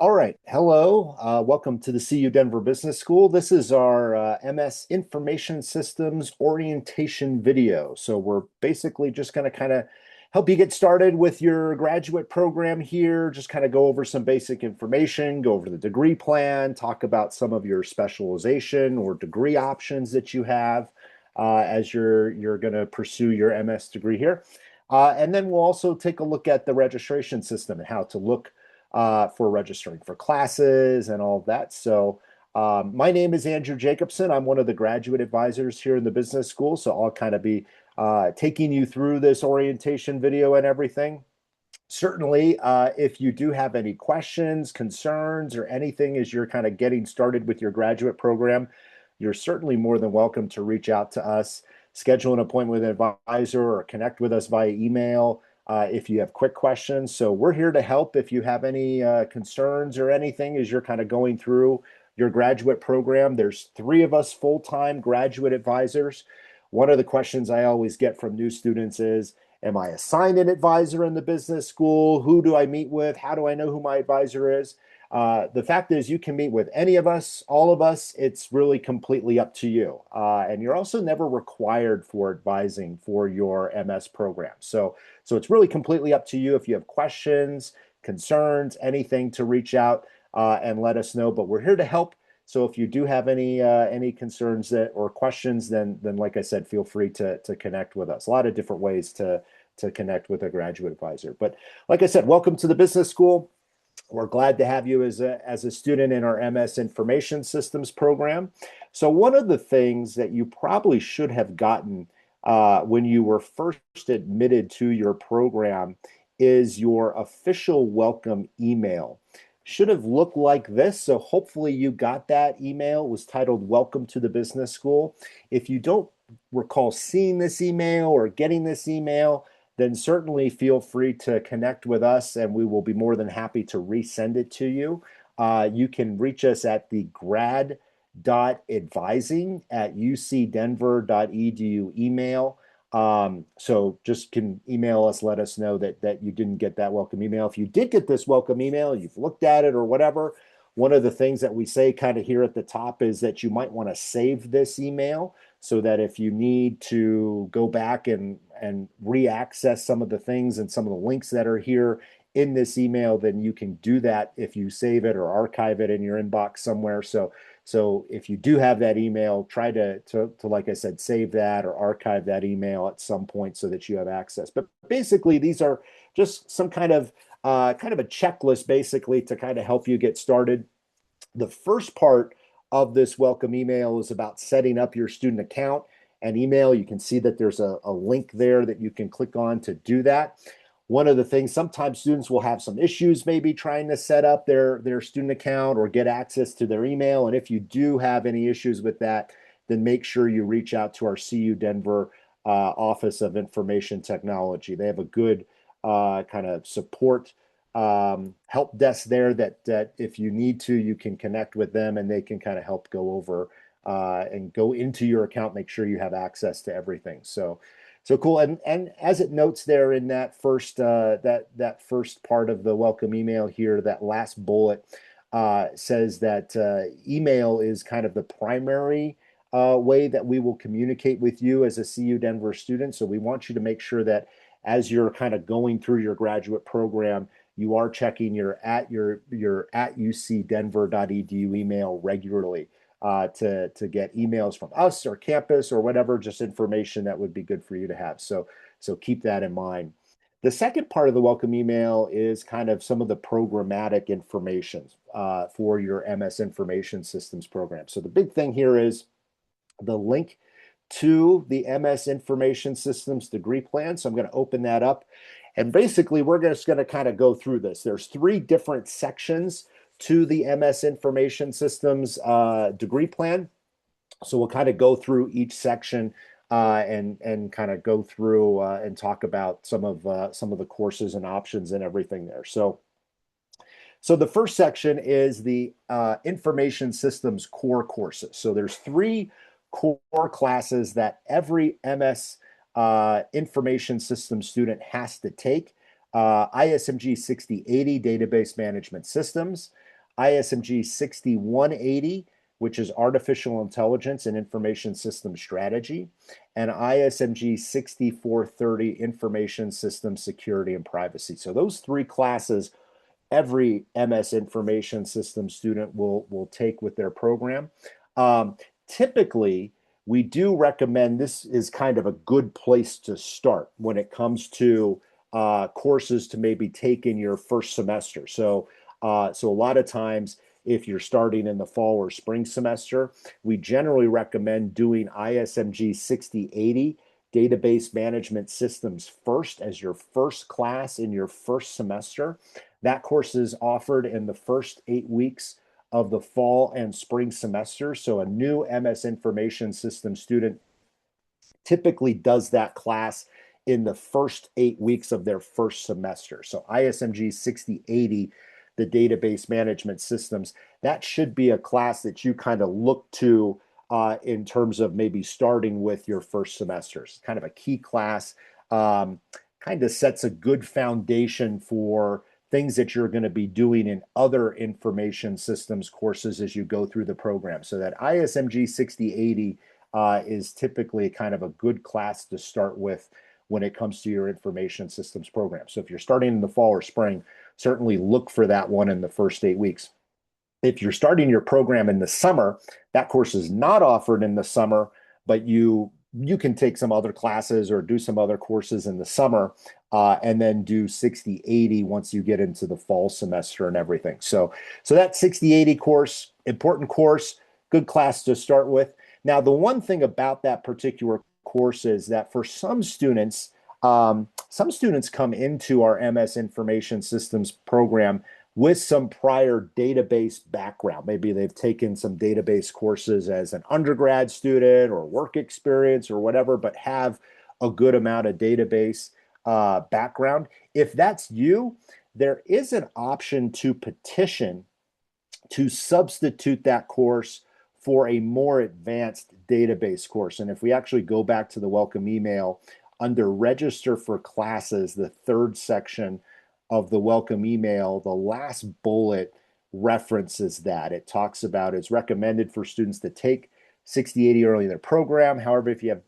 All right. Hello. Welcome to the CU Denver Business School. This is our MS Information Systems orientation video. So we're basically just going to kind of help you get started with your graduate program here, just kind of go over some basic information, go over the degree plan, talk about some of your specialization or degree options that you have as you're going to pursue your MS degree here. And then we'll also take a look at the registration system and how to look for registering for classes and all of that. So, my name is Andrew Jacobson. I'm one of the graduate advisors here in the business school. So, I'll kind of be taking you through this orientation video and everything. Certainly, if you do have any questions, concerns, or anything as you're kind of getting started with your graduate program, you're certainly more than welcome to reach out to us, schedule an appointment with an advisor, or connect with us via email if you have quick questions. So we're here to help if you have any concerns or anything as you're kind of going through your graduate program. There's three of us full-time graduate advisors. One of the questions I always get from new students is, am I assigned an advisor in the business school? Who do I meet with? How do I know who my advisor is? The fact is, you can meet with any of us, all of us. It's really completely up to you. And you're also never required for advising for your MS program. So it's really completely up to you. If you have questions, concerns, anything, to reach out and let us know. But we're here to help. So if you do have any concerns or questions, then like I said, feel free to connect with us. A lot of different ways to connect with a graduate advisor. But like I said, welcome to the business school. We're glad to have you as a student in our MS Information Systems program. So one of the things that you probably should have gotten when you were first admitted to your program is your official welcome email. Should have looked like this. So hopefully you got that email. It was titled Welcome to the Business School. If you don't recall seeing this email or getting this email, then certainly feel free to connect with us and we will be more than happy to resend it to you. You can reach us at the grad.advising@ucdenver.edu email. So just can email us, let us know that you didn't get that welcome email. If you did get this welcome email, you've looked at it or whatever, one of the things that we say kind of here at the top is that you might want to save this email so that if you need to go back and re-access some of the things and some of the links that are here in this email, then you can do that if you save it or archive it in your inbox somewhere. So if you do have that email, try to like I said, save that or archive that email at some point so that you have access. But basically, these are just some kind of a checklist, basically, to kind of help you get started. The first part of this welcome email is about setting up your student account and email. You can see that there's a link there that you can click on to do that. One of the things, sometimes students will have some issues maybe trying to set up their student account or get access to their email. And if you do have any issues with that, then make sure you reach out to our CU Denver Office of Information Technology. They have a good kind of support help desk there that if you need to, you can connect with them and they can kind of help go over and go into your account, make sure you have access to everything. So cool. And as it notes there in that first that first part of the welcome email here, that last bullet says that email is kind of the primary way that we will communicate with you as a CU Denver student. So we want you to make sure that as you're kind of going through your graduate program, you are checking your at ucdenver.edu email regularly to get emails from us or campus or whatever, just information that would be good for you to have. So keep that in mind. The second part of the welcome email is kind of some of the programmatic information for your MS Information Systems program. So the big thing here is the link to the MS Information Systems degree plan. So I'm going to open that up. And basically, we're just going to kind of go through this. There's three different sections to the MS Information Systems degree plan. So we'll kind of go through each section and kind of go through and talk about some of the courses and options and everything there. So the first section is the information systems core courses. So there's three core classes that every MS information system student has to take. ISMG 6080 database management systems, ISMG 6180, which is artificial intelligence and information system strategy, and ISMG 6430, information system security and privacy. So those three classes every MS information system student will take with their program. Um, Typically, we do recommend this is kind of a good place to start when it comes to courses to maybe take in your first semester. So a lot of times, if you're starting in the fall or spring semester, we generally recommend doing ISMG 6080 database management systems first as your first class in your first semester. That course is offered in the first 8 weeks of the fall and spring semester. So a new MS information system student typically does that class in the first 8 weeks of their first semester. So ISMG 6080, the database management systems, that should be a class that you kind of look to in terms of maybe starting with your first semesters. Kind of a key class, kind of sets a good foundation for things that you're going to be doing in other information systems courses as you go through the program. So that ISMG 6080 is typically kind of a good class to start with when it comes to your information systems program. So if you're starting in the fall or spring, certainly look for that one in the first 8 weeks. If you're starting your program in the summer, that course is not offered in the summer, but you can take some other classes or do some other courses in the summer, and then do 6080 once you get into the fall semester and everything. So that 6080 course, important course, good class to start with. Now, the one thing about that particular course is that for some students come into our MS Information Systems program with some prior database background. Maybe they've taken some database courses as an undergrad student or work experience or whatever, but have a good amount of database background. If that's you, there is an option to petition to substitute that course for a more advanced database course. And if we actually go back to the welcome email, under register for classes, the third section of the welcome email, the last bullet references that. It talks about it's recommended for students to take 6080 early in their program. However, if you have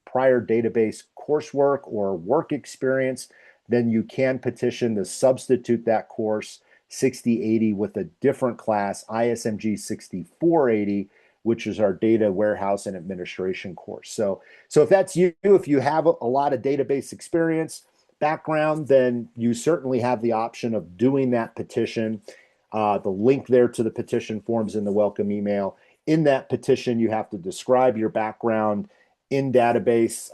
prior database coursework or work experience, then you can petition to substitute that course 6080 with a different class, ISMG 6480, which is our data warehouse and administration course. So if that's you, if you have a lot of database experience, background, then you certainly have the option of doing that petition. The link there to the petition forms in the welcome email. In that petition, you have to describe your background in database,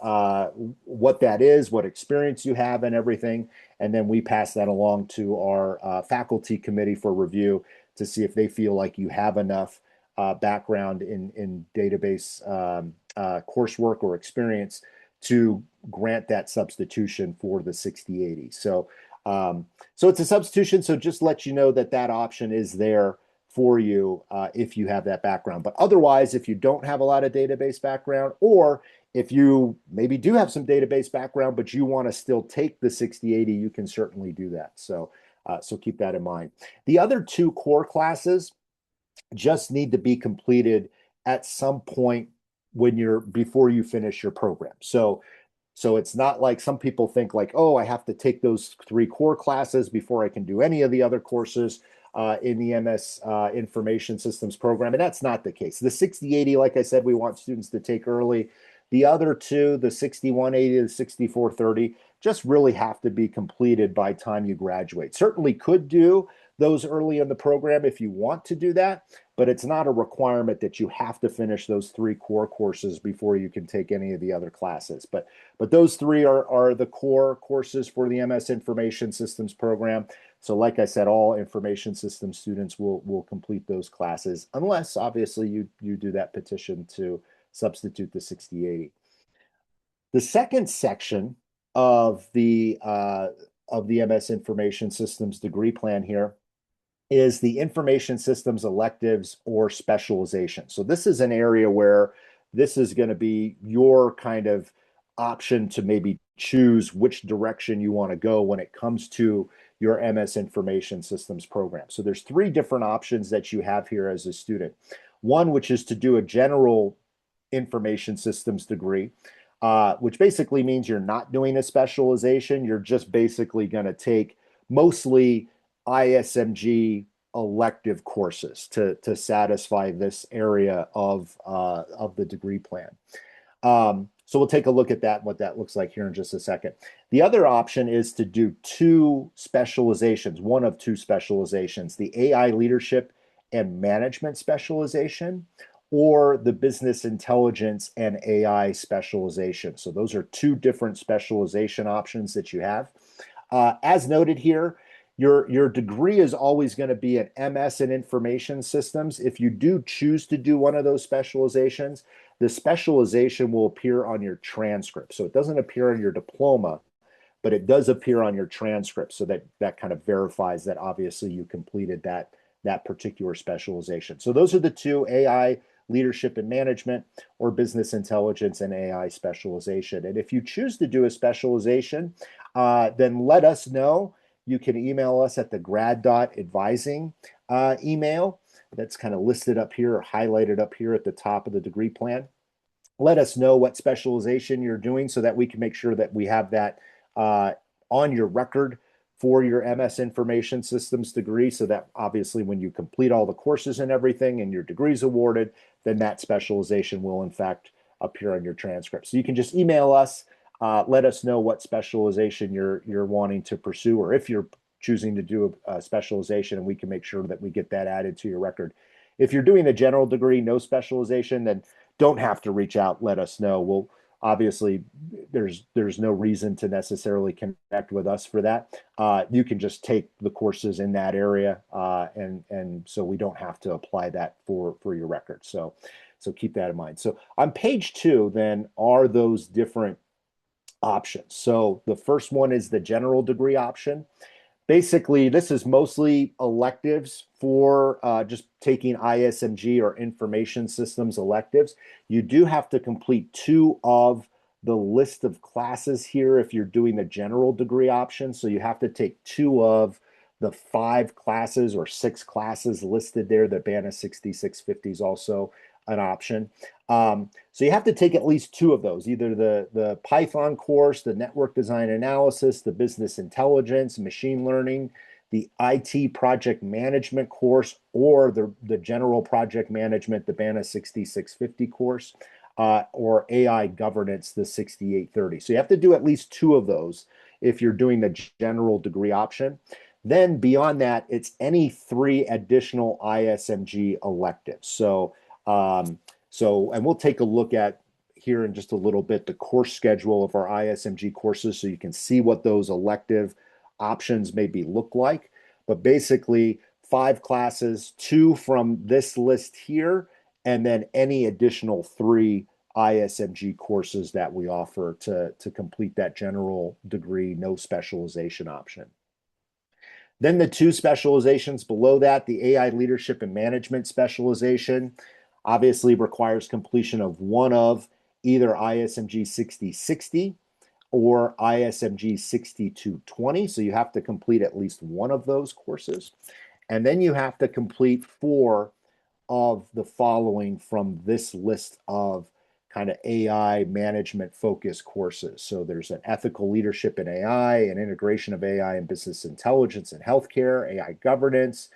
what that is, what experience you have, and everything. And then we pass that along to our faculty committee for review to see if they feel like you have enough background in database coursework or experience to grant that substitution for the 6080. So it's a substitution. So just let you know that that option is there for you if you have that background. But otherwise, if you don't have a lot of database background, or if you maybe do have some database background, but you want to still take the 6080, you can certainly do that. So keep that in mind. The other two core classes just need to be completed at some point before you finish your program. So it's not like some people think like, oh, I have to take those three core classes before I can do any of the other courses in the MS Information Systems program. And that's not the case. The 6080, like I said, we want students to take early. The other two, the 6180 and 6430, just really have to be completed by time you graduate. Certainly could do those early in the program if you want to do that, but it's not a requirement that you have to finish those three core courses before you can take any of the other classes. But those three are the core courses for the MS Information Systems program. So like I said, all information system students will complete those classes, unless obviously you do that petition to substitute the 6080. The second section of the MS Information Systems degree plan here is the information systems electives or specialization. So this is an area where this is going to be your kind of option to maybe choose which direction you want to go when it comes to your MS Information Systems program. So there's three different options that you have here as a student. One, which is to do a general information systems degree, which basically means you're not doing a specialization. You're just basically going to take mostly ISMG elective courses to satisfy this area of the degree plan. So we'll take a look at that and what that looks like here in just a second. The other option is to do two specializations, one of two specializations, the AI leadership and management specialization, or the business intelligence and AI specialization. So those are two different specialization options that you have. As noted here, your degree is always going to be an MS in information systems. If you do choose to do one of those specializations, the specialization will appear on your transcript. So it doesn't appear on your diploma, but it does appear on your transcript. So that kind of verifies that obviously you completed that particular specialization. So those are the two: AI leadership and management, or business intelligence and AI specialization. And if you choose to do a specialization, then let us know. You can email us at the grad.advising email that's kind of listed up here or highlighted up here at the top of the degree plan. Let us know what specialization you're doing so that we can make sure that we have that on your record for your MS Information Systems degree, so that obviously when you complete all the courses and everything and your degree is awarded, then that specialization will in fact appear on your transcript. So you can just email us, let us know what specialization you're wanting to pursue, or if you're choosing to do a specialization, and we can make sure that we get that added to your record. If you're doing a general degree, no specialization, then don't have to reach out, let us know. We'll obviously, there's no reason to necessarily connect with us for that. You can just take the courses in that area, and so we don't have to apply that for your record. So keep that in mind. So on page 2, then, are those different options. So the first one is the general degree option. Basically, this is mostly electives for just taking ISMG or information systems electives. You do have to complete 2 of the list of classes here if you're doing the general degree option. So you have to take 2 of the 5 classes or 6 classes listed there. The BANA 6650 is also an option. So you have to take at least 2 of those, either the Python course, the network design analysis, the business intelligence, machine learning, the IT project management course, or the general project management, the BANA 6650 course, or AI governance, the 6830. So you have to do at least 2 of those if you're doing the general degree option. Then beyond that, it's any 3 additional ISMG electives. And we'll take a look at here in just a little bit the course schedule of our ISMG courses so you can see what those elective options maybe look like. But basically, 5 classes, 2 from this list here, and then any additional 3 ISMG courses that we offer to complete that general degree, no specialization option. Then the 2 specializations below that, the AI leadership and management specialization, obviously requires completion of one of either ISMG 6060 or ISMG 6220. So you have to complete at least one of those courses. And then you have to complete 4 of the following from this list of kind of AI management focus courses. So there's an ethical leadership in AI, an integration of AI and business intelligence in healthcare, AI governance,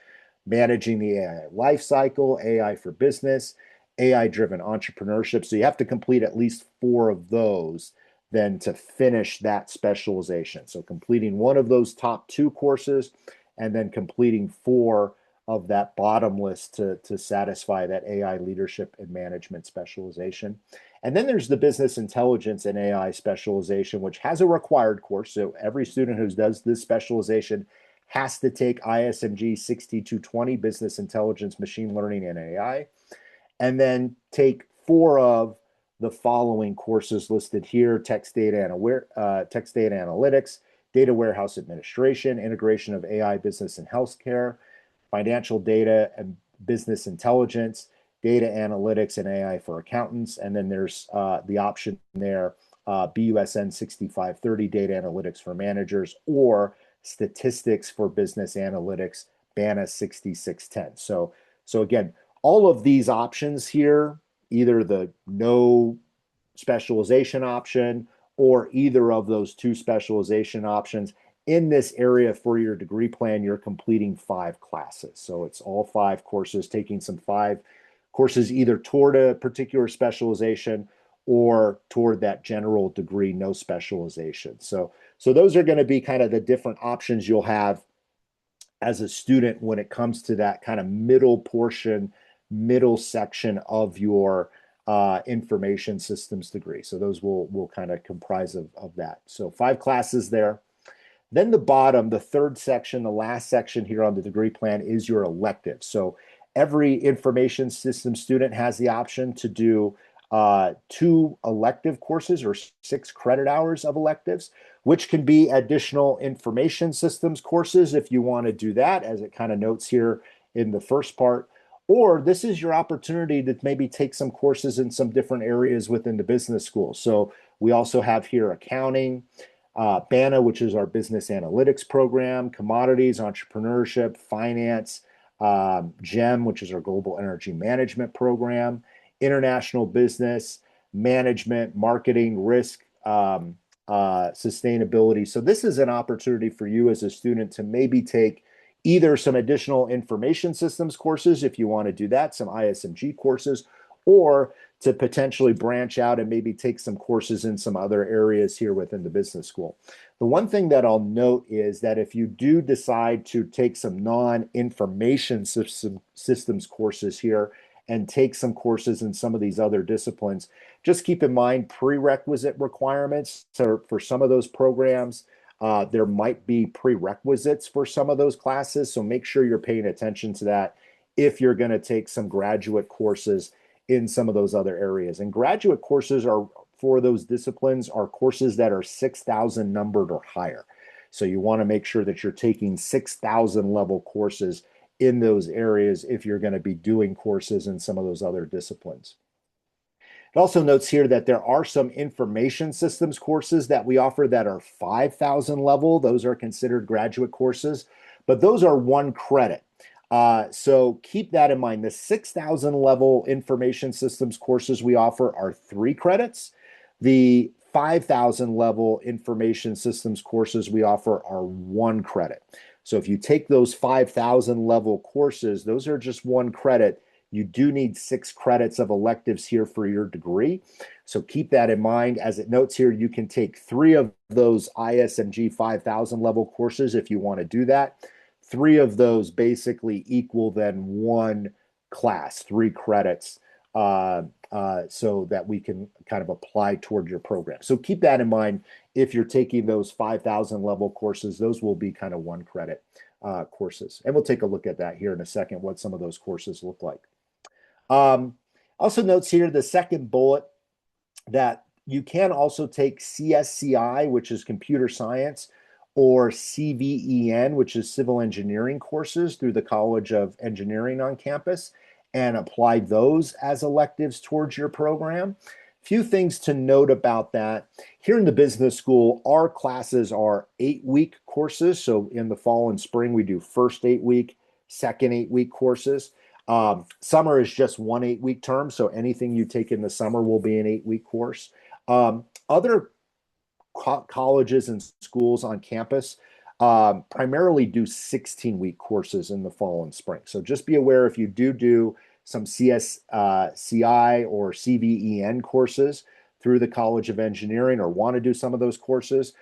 managing the AI lifecycle, AI for business, AI-driven entrepreneurship. So you have to complete at least 4 of those then to finish that specialization. So completing one of those top 2 courses and then completing 4 of that bottom list to satisfy that AI leadership and management specialization. And then there's the business intelligence and AI specialization, which has a required course. So every student who does this specialization has to take ISMG 6220, business intelligence, machine learning, and AI, and then take 4 of the following courses listed here: text data analytics, data warehouse administration, integration of AI business and healthcare, financial data and business intelligence, data analytics and AI for accountants. And then there's the option there, BUSN 6530, data analytics for managers, or statistics for business analytics, BANA 6610. So again, all of these options here, either the no specialization option or either of those two specialization options, in this area for your degree plan, you're completing 5 classes. So it's all 5 courses, taking some 5 courses either toward a particular specialization or toward that general degree, no specialization. So those are going to be kind of the different options you'll have as a student when it comes to that kind of middle portion, middle section of your information systems degree. So those will kind of comprise of that. So 5 classes there. Then the bottom, the third section, the last section here on the degree plan is your elective. So every information system student has the option to do 2 elective courses or 6 credit hours of electives, which can be additional information systems courses if you want to do that, as it kind of notes here in the first part. Or this is your opportunity to maybe take some courses in some different areas within the business school. So we also have here accounting, BANA, which is our business analytics program, commodities, entrepreneurship, finance, GEM, which is our global energy management program, international business, management, marketing, risk, sustainability. So this is an opportunity for you as a student to maybe take either some additional information systems courses, if you want to do that, some ISMG courses, or to potentially branch out and maybe take some courses in some other areas here within the business school. The one thing that I'll note is that if you do decide to take some non-information systems courses here and take some courses in some of these other disciplines, just keep in mind prerequisite requirements. So for some of those programs, there might be prerequisites for some of those classes. So make sure you're paying attention to that if you're going to take some graduate courses in some of those other areas. And graduate courses are for those disciplines are courses that are 6,000 numbered or higher. So you want to make sure that you're taking 6,000 level courses in those areas if you're going to be doing courses in some of those other disciplines. It also notes here that there are some information systems courses that we offer that are 5,000 level. Those are considered graduate courses, but those are 1 credit. So keep that in mind. The 6,000 level information systems courses we offer are 3 credits. The 5,000 level information systems courses we offer are 1 credit. So if you take those 5,000 level courses, those are just 1 credit. You do need 6 credits of electives here for your degree. So keep that in mind. As it notes here, you can take 3 of those ISMG 5,000 level courses if you want to do that. 3 of those basically equal then 1 class, 3 credits, so that we can kind of apply toward your program. So keep that in mind. If you're taking those 5,000 level courses, those will be kind of 1 credit courses. And we'll take a look at that here in a second, what some of those courses look like. Also notes here, the second bullet, that you can also take CSCI, which is computer science, or CVEN, which is civil engineering courses through the College of Engineering on campus, and apply those as electives towards your program. Few things to note about that. Here in the business school, our classes are 8-week courses. So in the fall and spring, we do first 8-week, second 8-week courses. Summer is just 1 8-week term. So anything you take in the summer will be an 8-week course. Other colleges and schools on campus primarily do 16-week courses in the fall and spring. So just be aware if you do some CSCI or CVEN courses through the College of Engineering or want to do some of those courses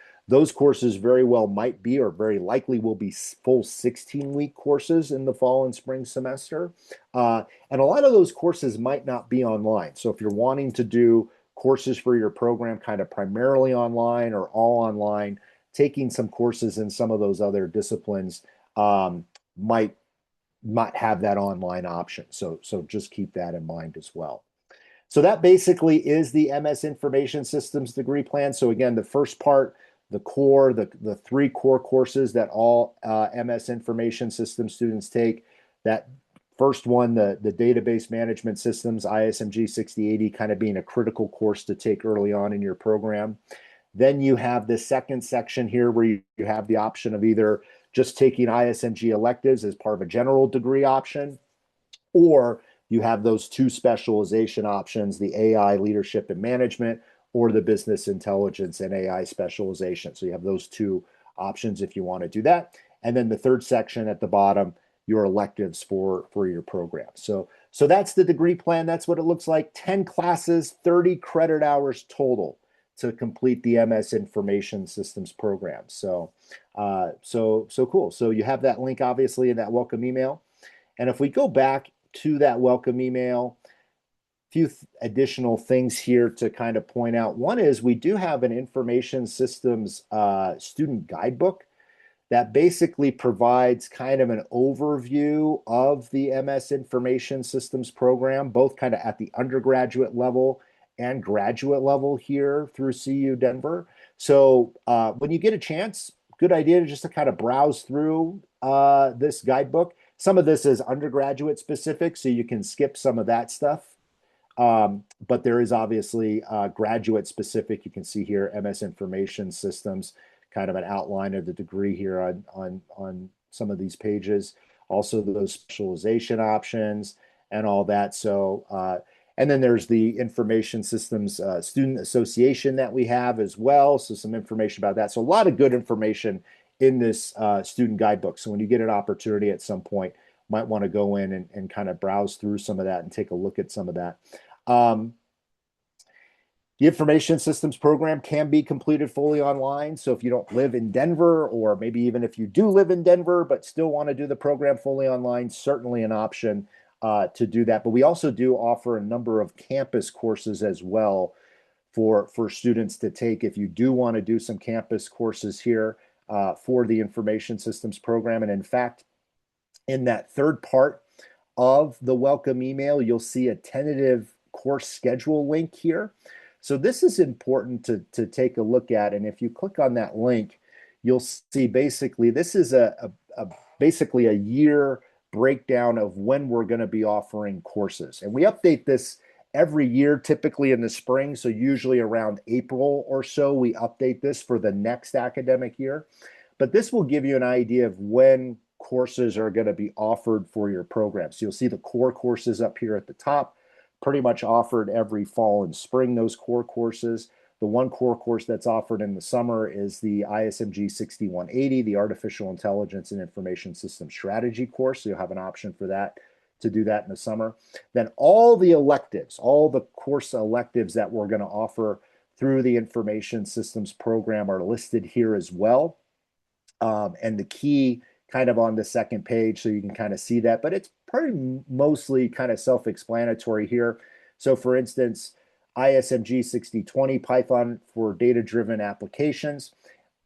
very well might be or very likely will be full 16-week courses in the fall and spring semester. And a lot of those courses might not be online. So if you're wanting to do courses for your program kind of primarily online or all online, taking some courses in some of those other disciplines might have that online option. So just keep that in mind as well. So that basically is the MS Information Systems degree plan. So again, the first part, the core, the 3 core courses that all MS Information Systems students take. That first one, the database management systems, ISMG 6080, kind of being a critical course to take early on in your program. Then you have the second section here where you have the option of either just taking ISMG electives as part of a general degree option, or you have those two specialization options, the AI leadership and management or the business intelligence and AI specialization. So you have those two options if you want to do that. And then the third section at the bottom, your electives for your program. So that's the degree plan. That's what it looks like. 10 classes, 30 credit hours total to complete the MS Information Systems program. So cool. So you have that link obviously in that welcome email. And if we go back to that welcome email, a few additional things here to kind of point out. One is we do have an information systems student guidebook that basically provides kind of an overview of the MS Information Systems program, both kind of at the undergraduate level and graduate level here through CU Denver. So when you get a chance, good idea to just to kind of browse through this guidebook. Some of this is undergraduate specific, so you can skip some of that stuff. But there is obviously graduate specific. You can see here MS Information Systems, kind of an outline of the degree here on some of these pages. Also those specialization options and all that. So and then there's the Information Systems Student Association that we have as well. So some information about that. So a lot of good information in this student guidebook. So when you get an opportunity at some point, might want to go in and kind of browse through some of that and take a look at some of that. The information systems program can be completed fully online. So if you don't live in Denver, or maybe even if you do live in Denver, but still want to do the program fully online, certainly an option to do that. But we also do offer a number of campus courses as well for students to take if you do want to do some campus courses here for the information systems program. And in fact, in that third part of the welcome email, you'll see a tentative course schedule link here. So this is important to take a look at. And if you click on that link, you'll see basically this is basically a year breakdown of when we're going to be offering courses. And we update this every year, typically in the spring. So usually around April or so, we update this for the next academic year. But this will give you an idea of when courses are going to be offered for your program. So you'll see the core courses up here at the top, pretty much offered every fall and spring, those core courses. The one core course that's offered in the summer is the ISMG 6180, the Artificial Intelligence and Information System Strategy course. So you'll have an option for that to do that in the summer. Then all the electives, all the course electives that we're going to offer through the Information Systems program are listed here as well. And the key kind of on the second page, so you can kind of see that, but it's pretty mostly kind of self-explanatory here. So for instance, ISMG 6020 Python for data-driven applications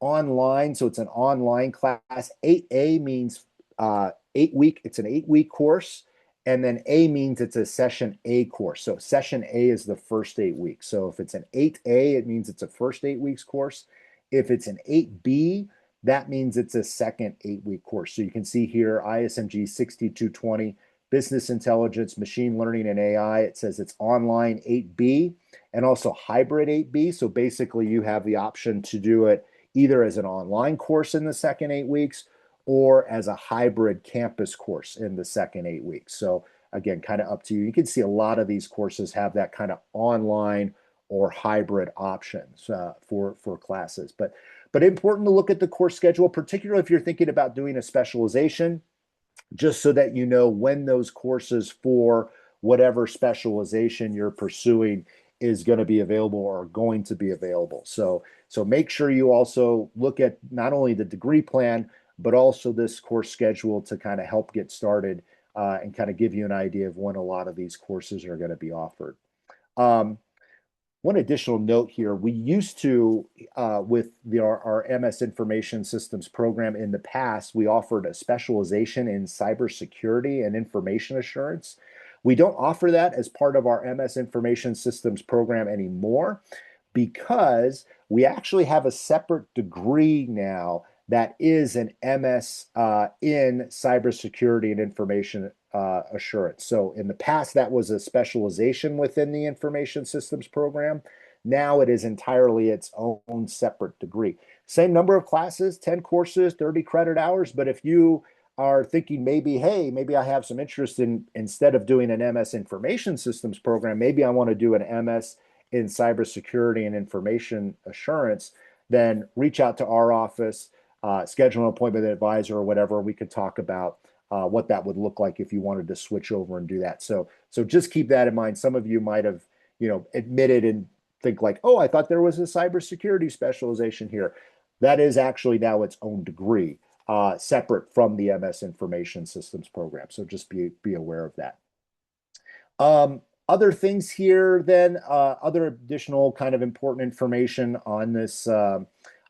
online. So it's an online class. 8A means 8-week. It's an 8-week course. And then A means it's a session A course. So session A is the first 8 weeks. So if it's an 8A, it means it's a first 8 weeks course. If it's an 8B, that means it's a second 8-week course. So you can see here, ISMG 6220, Business Intelligence, Machine Learning, and AI. It says it's online 8B and also hybrid 8B. So basically you have the option to do it either as an online course in the second 8 weeks or as a hybrid campus course in the second 8 weeks. So again, kind of up to you. You can see a lot of these courses have that kind of online or hybrid options for classes. But important to look at the course schedule, particularly if you're thinking about doing a specialization, just so that you know when those courses for whatever specialization you're pursuing is going to be available or are going to be available. So make sure you also look at not only the degree plan, but also this course schedule to kind of help get started and kind of give you an idea of when a lot of these courses are going to be offered. One additional note here, we used to, with our MS Information Systems program in the past, we offered a specialization in cybersecurity and information assurance. We don't offer that as part of our MS Information Systems program anymore because we actually have a separate degree now that is an MS in cybersecurity and information assurance. So in the past, that was a specialization within the information systems program. Now it is entirely its own separate degree. Same number of classes, 10 courses, 30 credit hours. But if you are thinking maybe, hey, maybe I have some interest in, instead of doing an MS Information Systems program, maybe I want to do an MS in cybersecurity and information assurance, then reach out to our office, schedule an appointment with an advisor or whatever. We could talk about what that would look like if you wanted to switch over and do that. So just keep that in mind. Some of you might have, admitted and think like, oh, I thought there was a cybersecurity specialization here. That is actually now its own degree, separate from the MS Information Systems program. So just be aware of that. Other things here, then, other additional kind of important information on this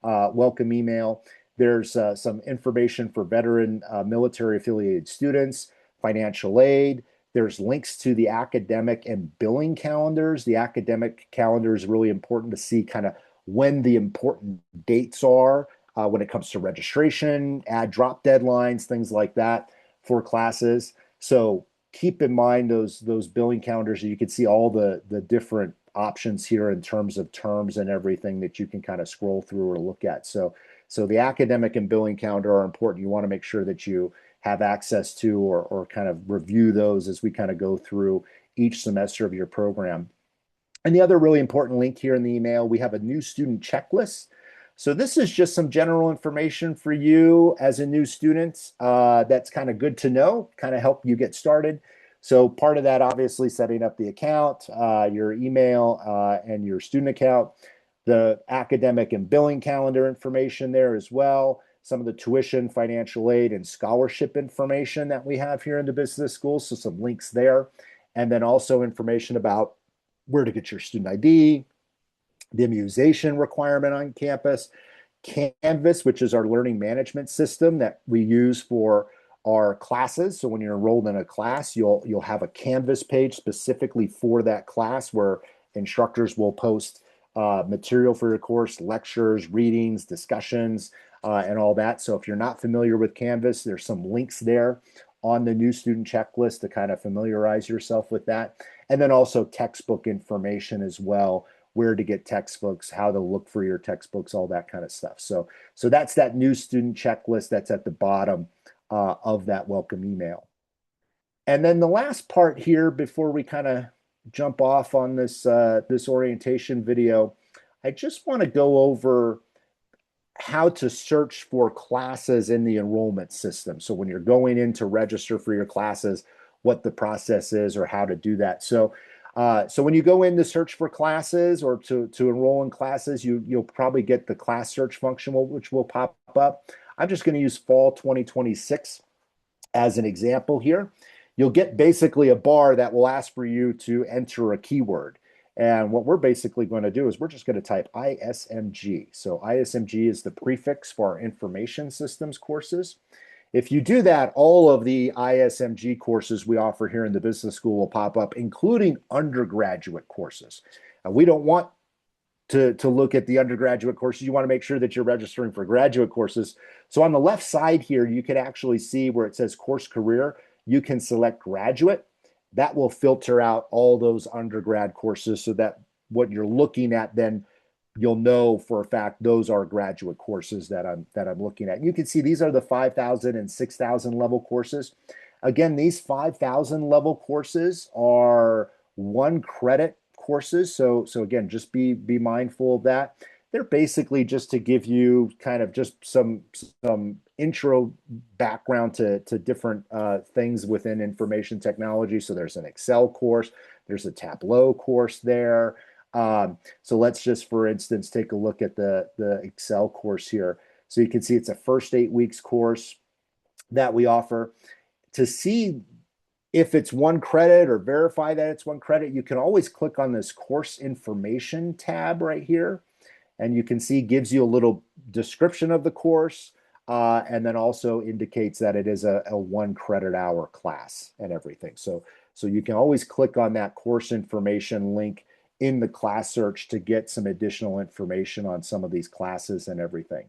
welcome email. There's some information for veteran military affiliated students, financial aid. There's links to the academic and billing calendars. The academic calendar is really important to see kind of when the important dates are when it comes to registration, add drop deadlines, things like that for classes. So keep in mind those billing calendars. You can see all the different options here in terms of terms and everything that you can kind of scroll through or look at. So the academic and billing calendar are important. You want to make sure that you have access to or kind of review those as we kind of go through each semester of your program. And the other really important link here in the email, we have a new student checklist. So this is just some general information for you as a new student that's kind of good to know, kind of help you get started. So part of that, obviously, setting up the account, your email, and your student account, the academic and billing calendar information there as well, some of the tuition, financial aid, and scholarship information that we have here in the business school. So some links there. And then also information about where to get your student ID, the immunization requirement on campus, Canvas, which is our learning management system that we use for our classes. So when you're enrolled in a class, you'll have a Canvas page specifically for that class where instructors will post material for your course, lectures, readings, discussions, and all that. So if you're not familiar with Canvas, there's some links there on the new student checklist to kind of familiarize yourself with that. And then also textbook information as well, where to get textbooks, how to look for your textbooks, all that kind of stuff. So that's that new student checklist that's at the bottom of that welcome email. And then the last part here before we kind of jump off on this orientation video, I just want to go over how to search for classes in the enrollment system. So when you're going in to register for your classes, what the process is or how to do that. So when you go in to search for classes or to enroll in classes, you'll probably get the class search function, which will pop up. I'm just going to use fall 2026 as an example here. You'll get basically a bar that will ask for you to enter a keyword. And what we're basically going to do is we're just going to type ISMG. So ISMG is the prefix for our information systems courses. If you do that, all of the ISMG courses we offer here in the business school will pop up, including undergraduate courses. We don't want to look at the undergraduate courses. You want to make sure that you're registering for graduate courses. So on the left side here, you can actually see where it says course career. You can select graduate. That will filter out all those undergrad courses so that what you're looking at, then you'll know for a fact those are graduate courses that I'm looking at. You can see these are the 5,000 and 6,000 level courses. Again, these 5,000 level courses are 1 credit courses. So again, just be mindful of that. They're basically just to give you kind of just some intro background to different things within information technology. So there's an Excel course, there's a Tableau course there. So let's just, for instance, take a look at the Excel course here. So you can see it's a first 8 weeks course that we offer. To see if it's 1 credit or verify that it's 1 credit, you can always click on this course information tab right here. And you can see gives you a little description of the course and then also indicates that it is a 1 credit hour class and everything. So you can always click on that course information link in the class search to get some additional information on some of these classes and everything.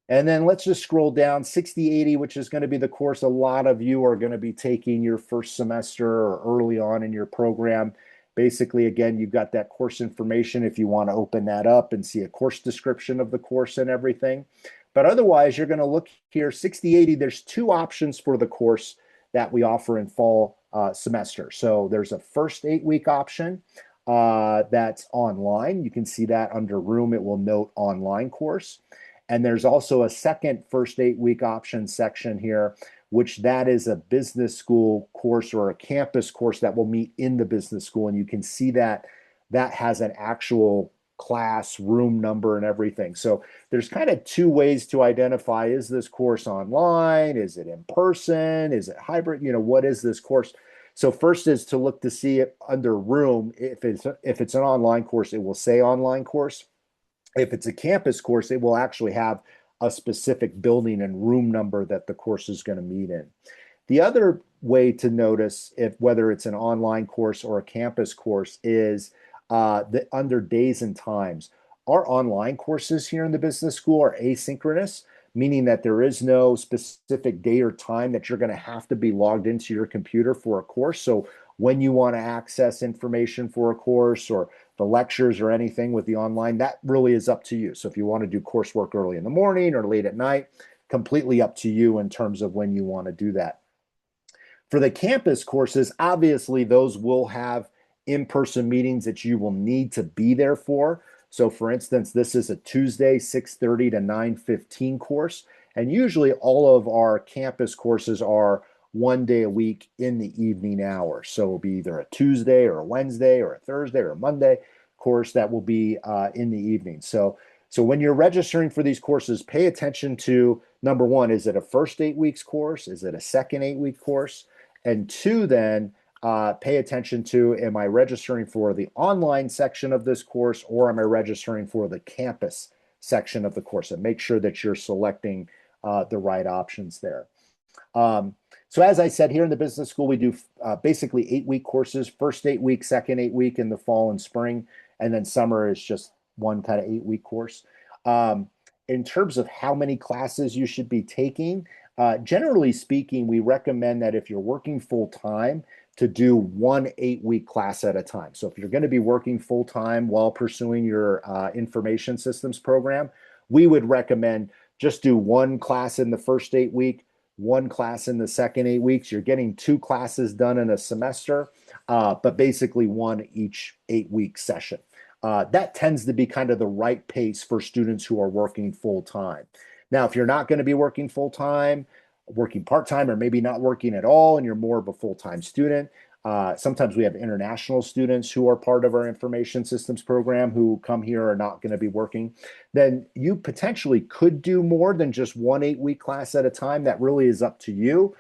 And then let's just scroll down 6080, which is going to be the course a lot of you are going to be taking your first semester or early on in your program. Basically, again, you've got that course information if you want to open that up and see a course description of the course and everything. But otherwise, you're going to look here, 60/80, there's two options for the course that we offer in fall semester. So there's a first 8-week option that's online. You can see that under room, it will note online course. And there's also a second first 8-week option section here, which that is a business school course or a campus course that will meet in the business school. And you can see that that has an actual class room number and everything. So there's kind of two ways to identify, is this course online? Is it in person? Is it hybrid? What is this course? So first is to look to see it under room. If it's an online course, it will say online course. If it's a campus course, it will actually have a specific building and room number that the course is going to meet in. The other way to notice whether it's an online course or a campus course is under days and times. Our online courses here in the business school are asynchronous, meaning that there is no specific day or time that you're going to have to be logged into your computer for a course. So when you want to access information for a course or the lectures or anything with the online, that really is up to you. So if you want to do coursework early in the morning or late at night, completely up to you in terms of when you want to do that. For the campus courses, obviously those will have in-person meetings that you will need to be there for. So for instance, this is a Tuesday, 6:30 to 9:15 course. And usually all of our campus courses are one day a week in the evening hours. So it'll be either a Tuesday or a Wednesday or a Thursday or a Monday course that will be in the evening. So when you're registering for these courses, pay attention to, number one, is it a first 8 weeks course? Is it a second 8-week course? And two, then pay attention to, am I registering for the online section of this course or am I registering for the campus section of the course? And make sure that you're selecting the right options there. So as I said, here in the business school, we do basically 8-week courses, first 8 week, second 8 week in the fall and spring, and then summer is just one kind of 8-week course. In terms of how many classes you should be taking, generally speaking, we recommend that if you're working full time, to do one 8-week class at a time. So if you're going to be working full time while pursuing your information systems program, we would recommend just do one class in the first 8 week, one class in the second 8 weeks. You're getting 2 classes done in a semester, but basically one each 8-week session. That tends to be kind of the right pace for students who are working full time. Now, if you're not going to be working full time, working part-time, or maybe not working at all, and you're more of a full-time student, sometimes we have international students who are part of our information systems program who come here are not going to be working, then you potentially could do more than just one 8-week class at a time. That really is up to you.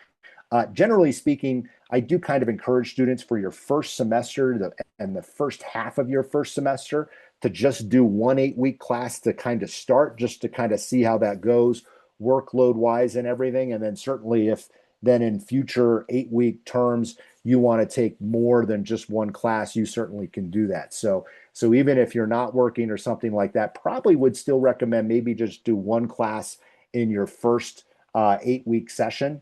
Generally speaking, I do kind of encourage students for your first semester and the first half of your first semester to just do one 8-week class to kind of start, just to kind of see how that goes workload wise and everything. And then certainly if then in future 8-week terms, you want to take more than just one class, you certainly can do that. So even if you're not working or something like that, probably would still recommend maybe just do one class in your first 8-week session,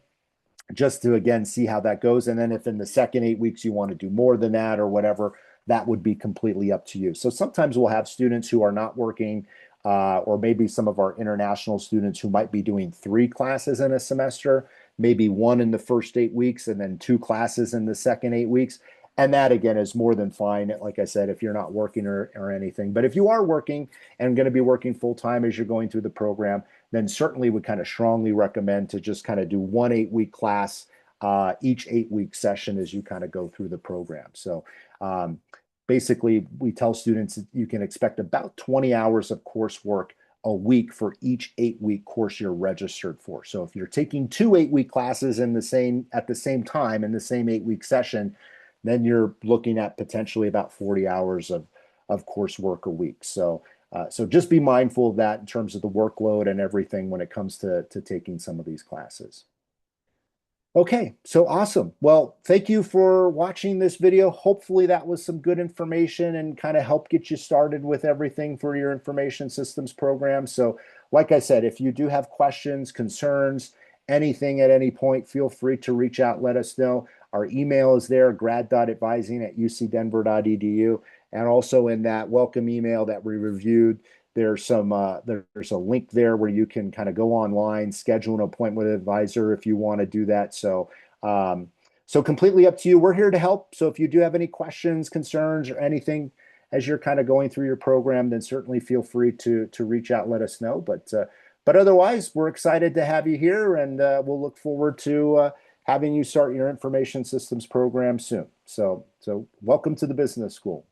just to, again, see how that goes. And then if in the second 8 weeks you want to do more than that or whatever, that would be completely up to you. So sometimes we'll have students who are not working, or maybe some of our international students who might be doing 3 classes in a semester, maybe one in the first 8 weeks and then 2 classes in the second 8 weeks. And that, again, is more than fine, like I said, if you're not working or anything. But if you are working and going to be working full time as you're going through the program, then certainly would kind of strongly recommend to just kind of do one 8-week class each 8-week session as you kind of go through the program. So basically, we tell students you can expect about 20 hours of coursework a week for each 8-week course you're registered for. So if you're taking 2 8-week classes at the same time in the same 8-week session, then you're looking at potentially about 40 hours of coursework a week. So just be mindful of that in terms of the workload and everything when it comes to taking some of these classes. Okay, so awesome. Well, thank you for watching this video. Hopefully that was some good information and kind of help get you started with everything for your information systems program. So like I said, if you do have questions, concerns, anything at any point, feel free to reach out, let us know. Our email is there, grad.advising@ucdenver.edu. And also in that welcome email that we reviewed, there's a link there where you can kind of go online, schedule an appointment with an advisor if you want to do that. So completely up to you. We're here to help. So if you do have any questions, concerns, or anything as you're kind of going through your program, then certainly feel free to reach out, and let us know. But otherwise, we're excited to have you here, and we'll look forward to having you start your information systems program soon. So welcome to the business school.